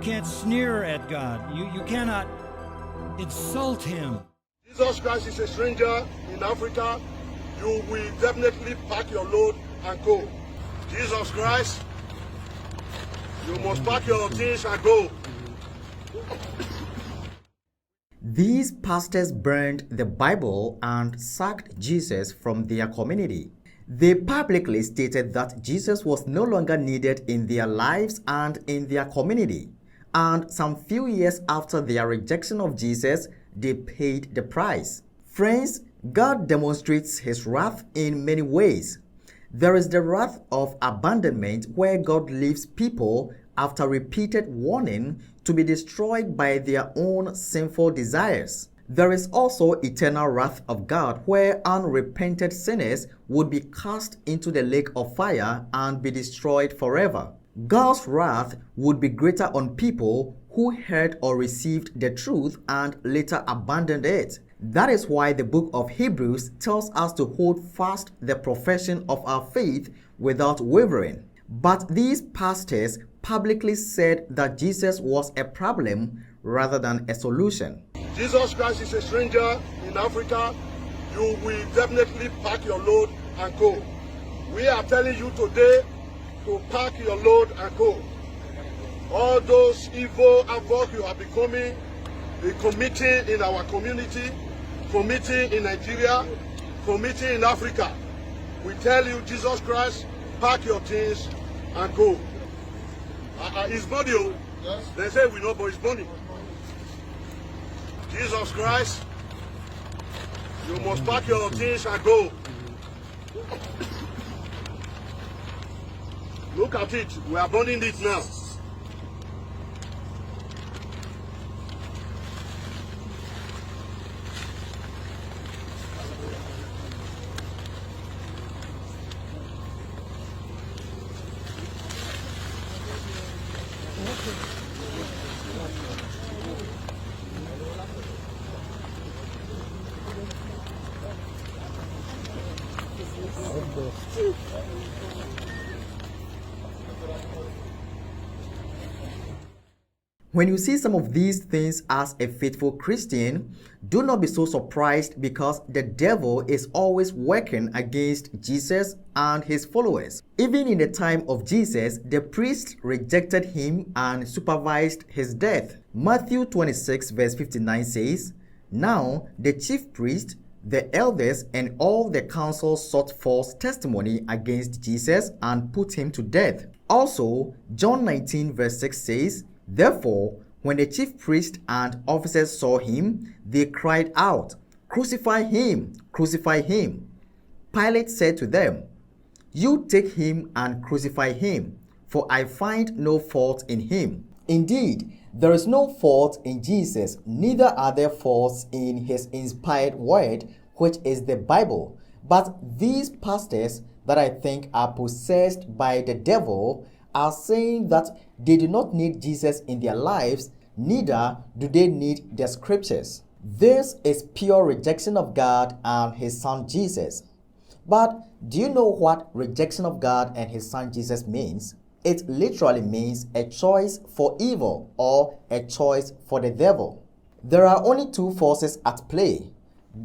You can't sneer at God. You cannot insult him. Jesus Christ is a stranger in Africa. You will definitely pack your load and go. Jesus Christ, you must pack your things and go. These pastors burned the Bible and sacked Jesus from their community. They publicly stated that Jesus was no longer needed in their lives and in their community. And some few years after their rejection of Jesus, they paid the price. Friends, God demonstrates his wrath in many ways. There is the wrath of abandonment, where God leaves people after repeated warning to be destroyed by their own sinful desires. There is also eternal wrath of God, where unrepented sinners would be cast into the lake of fire and be destroyed forever. God's wrath would be greater on people who heard or received the truth and later abandoned it. That is why the book of Hebrews tells us to hold fast the profession of our faith without wavering. But these pastors publicly said that Jesus was a problem rather than a solution. Jesus Christ is a stranger in Africa. You will definitely pack your load and go. We are telling you today to pack your load and go. All those evil havoc you are becoming, committing in our community, committing in Nigeria, committing in Africa. We tell you, Jesus Christ, pack your things and go. His body, yes. They say we know, but his body. Jesus Christ, you must pack your things and go. Look at it, we are burning it now. When you see some of these things as a faithful Christian, do not be so surprised, because the devil is always working against Jesus and his followers. Even in the time of Jesus, the priests rejected him and supervised his death. Matthew 26 verse 59 says, "Now the chief priest, the elders, and all the council sought false testimony against Jesus and put him to death." Also, John 19 verse 6 says, "Therefore, when the chief priest and officers saw him, they cried out, 'Crucify him! Crucify him!' Pilate said to them, 'You take him and crucify him, for I find no fault in him.'" Indeed, there is no fault in Jesus, neither are there faults in his inspired word, which is the Bible. But these pastors that I think are possessed by the devil are saying that they do not need Jesus in their lives, neither do they need the scriptures. This is pure rejection of God and his son Jesus. But do you know what rejection of God and his son Jesus means? It literally means a choice for evil or a choice for the devil. There are only two forces at play,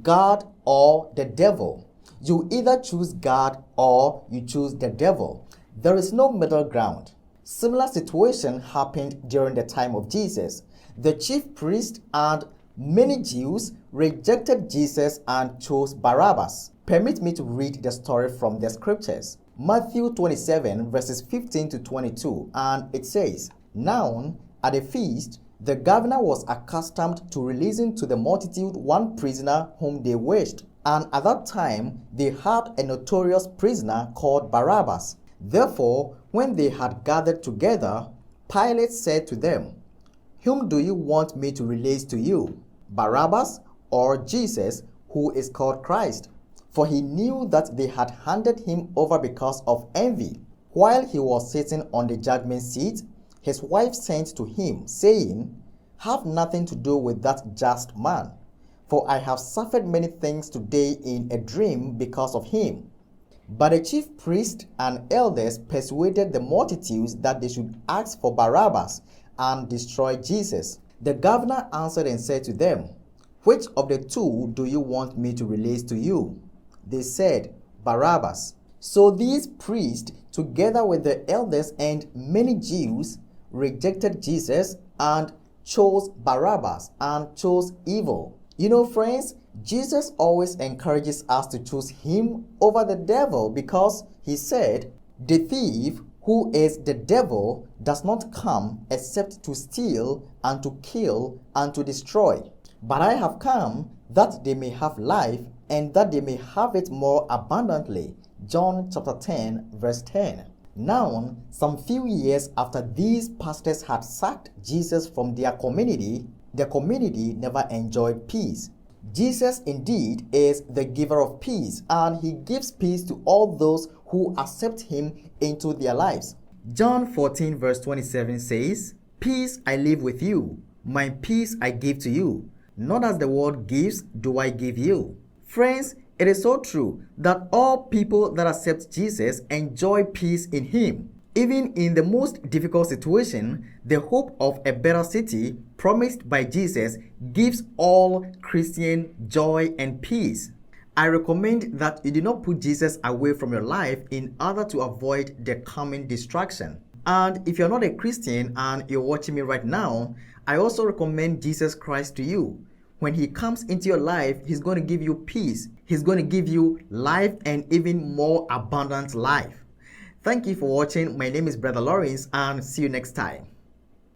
God or the devil. You either choose God or you choose the devil. There is no middle ground. Similar situation happened during the time of Jesus. The chief priest and many Jews rejected Jesus and chose Barabbas. Permit me to read the story from the scriptures. Matthew 27 verses 15 to 22, and it says, "Now at the feast, the governor was accustomed to releasing to the multitude one prisoner whom they wished. And at that time they had a notorious prisoner called Barabbas. Therefore, when they had gathered together, Pilate said to them, 'Whom do you want me to release to you, Barabbas or Jesus, who is called Christ?' For he knew that they had handed him over because of envy. While he was sitting on the judgment seat, his wife sent to him, saying, 'Have nothing to do with that just man, for I have suffered many things today in a dream because of him.' But the chief priests and elders persuaded the multitudes that they should ask for Barabbas and destroy Jesus. The governor answered and said to them, "Which of the two do you want me to release to you?" They said, "Barabbas." So these priests, together with the elders and many Jews, rejected Jesus and chose Barabbas and chose evil. You know, friends, Jesus always encourages us to choose him over the devil because he said, "The thief, who is the devil, does not come except to steal and to kill and to destroy. But I have come that they may have life and that they may have it more abundantly." John chapter 10 verse 10. Now, some few years after these pastors had sacked Jesus from their community, the community never enjoyed peace. Jesus indeed is the giver of peace, and he gives peace to all those who accept him into their lives. John 14 verse 27 says, "Peace I leave with you, my peace I give to you. Not as the world gives, do I give you." Friends, it is so true that all people that accept Jesus enjoy peace in him. Even in the most difficult situation, the hope of a better city promised by Jesus gives all Christians joy and peace. I recommend that you do not put Jesus away from your life in order to avoid the coming distraction. And if you're not a Christian and you're watching me right now, I also recommend Jesus Christ to you. When he comes into your life, he's going to give you peace. He's going to give you life and even more abundant life. Thank you for watching. My name is Brother Lawrence, and see you next time.